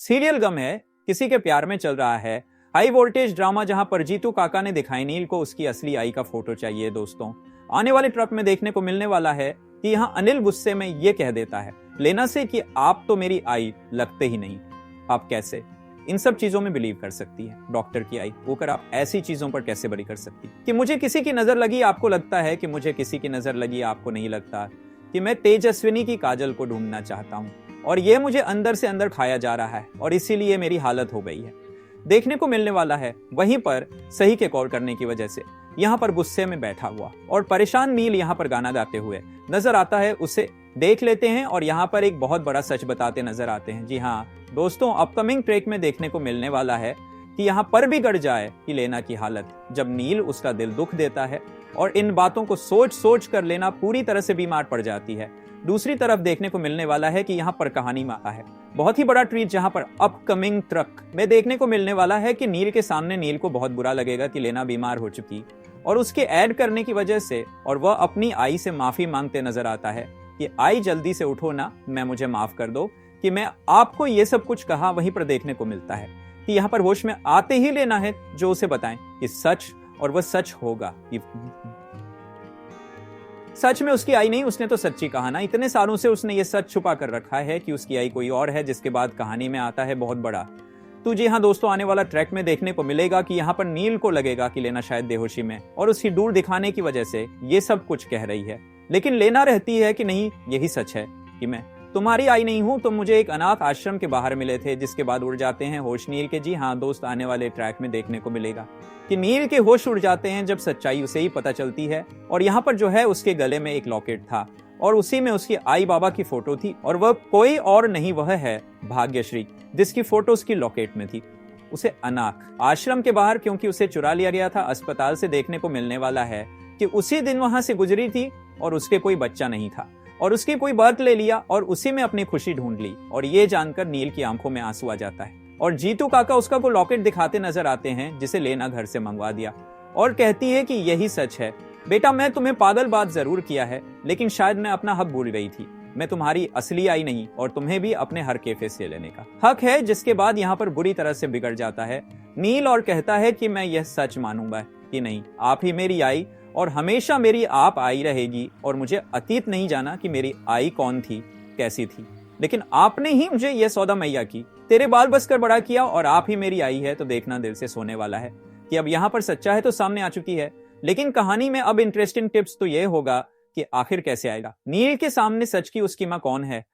Serial गम है, किसी के प्यार में चल रहा है, हाई वोल्टेज ड्रामा जहां पर जीतू काका ने दिखाई नील को उसकी असली आई का फोटो चाहिए। दोस्तों, आने वाले ट्रक में देखने को मिलने वाला है कि यहाँ अनिल गुस्से में ये कह देता है लेना से कि आप तो मेरी आई लगते ही नहीं। आप कैसे इन सब चीजों में बिलीव कर सकती है? डॉक्टर की आई होकर आप ऐसी चीजों पर कैसे बरी कर सकती कि मुझे किसी की नजर लगी आपको लगता है कि मुझे किसी की नजर लगी आपको नहीं लगता, कि मैं तेजस्विनी की काजल को ढूंढना चाहता हूं और ये मुझे अंदर से अंदर खाया जा रहा है और इसीलिए मेरी हालत हो गई है। देखने को मिलने वाला है वहीं पर सही के कॉल करने की वजह से यहाँ पर गुस्से में बैठा हुआ और परेशान नील यहाँ पर गाना गाते हुए नजर आता है। उसे देख लेते हैं और यहाँ पर एक बहुत बड़ा सच बताते नजर आते हैं। जी हाँ दोस्तों, अपकमिंग ट्रैक में देखने को मिलने वाला है कि यहाँ पर भी गड़ जाए कि लेना की हालत, जब नील उसका दिल दुख देता है और इन बातों को सोच सोच कर लेना पूरी तरह से बीमार पड़ जाती है। दूसरी तरफ देखने को मिलने वाला है कि यहाँ पर कहानी में आता है बहुत ही बड़ा ट्वीट, जहाँ पर अपकमिंग ट्रक में देखने को मिलने वाला है कि नील के सामने नील को बहुत बुरा लगेगा कि लेना बीमार हो चुकी और उसके ऐड करने की वजह से, और वह अपनी आई से माफी मांगते नजर आता है कि आई जल्दी से उठो ना, मैं मुझे माफ कर दो कि मैं आपको ये सब कुछ कहा। वहीं पर देखने को मिलता है कि यहाँ पर होश में आते ही लेना है जो उसे बताएं कि सच, और वह सच होगा। सच में उसकी आई नहीं, उसने तो सच्ची कहा ना। इतने सालों से उसने ये सच छुपा कर रखा है कि उसकी आई कोई और है, जिसके बाद कहानी में आता है बहुत बड़ा। तो जी हाँ दोस्तों, आने वाला ट्रैक में देखने को मिलेगा कि यहाँ पर नील को लगेगा कि लेना शायद बेहोशी में और उसकी दूर दिखाने की वजह से ये सब कुछ कह रही है, लेकिन लेना रहती है कि नहीं यही सच है कि मैं तुम्हारी आई नहीं हूं, तो मुझे एक अनाथ आश्रम के बाहर मिले थे, जिसके बाद उड़ जाते हैं होश नील के। जी हाँ दोस्त, आने वाले ट्रैक में देखने को मिलेगा कि नील के होश उड़ जाते हैं जब सच्चाई उसे ही पता चलती है। और यहाँ पर जो है उसके गले में एक लॉकेट था और उसी में उसकी आई बाबा की फोटो थी और वह कोई और नहीं, वह है भाग्यश्री, जिसकी फोटो उसकी लॉकेट में थी। उसे अनाथ आश्रम के बाहर क्योंकि उसे चुरा लिया गया था अस्पताल से, देखने को मिलने वाला है कि उसी दिन वहां से गुजरी थी और उसके कोई बच्चा नहीं था और उसकी कोई बर्थ ले लिया और उसी में अपनी खुशी ढूंढ ली। और ये जानकर नील की आंखों में आंसू आ जाता है और जीतू काका उसका को लॉकेट दिखाते नजर आते हैं जिसे लेना घर से मंगवा दिया और कहती है कि यही सच है बेटा, मैं तुम्हें पागल बात जरूर किया है, लेकिन शायद मैं अपना हक भूल गई थी। मैं तुम्हारी असली आई नहीं और तुम्हें भी अपने हर कैफे से लेने का हक है। जिसके बाद यहाँ पर बुरी तरह से बिगड़ जाता है नील और कहता है कि मैं यह सच मानूंगा कि नहीं, आप ही मेरी आई और हमेशा मेरी आप आई रहेगी और मुझे अतीत नहीं जाना कि मेरी आई कौन थी, कैसी थी, लेकिन आपने ही मुझे यह सौदा मैया की, तेरे बाल बस कर बड़ा किया और आप ही मेरी आई है। तो देखना दिल से सोने वाला है कि अब यहाँ पर सच्चा है तो सामने आ चुकी है, लेकिन कहानी में अब इंटरेस्टिंग टिप्स तो यह होगा कि आखिर कैसे आएगा नील के सामने सच की उसकी माँ कौन है,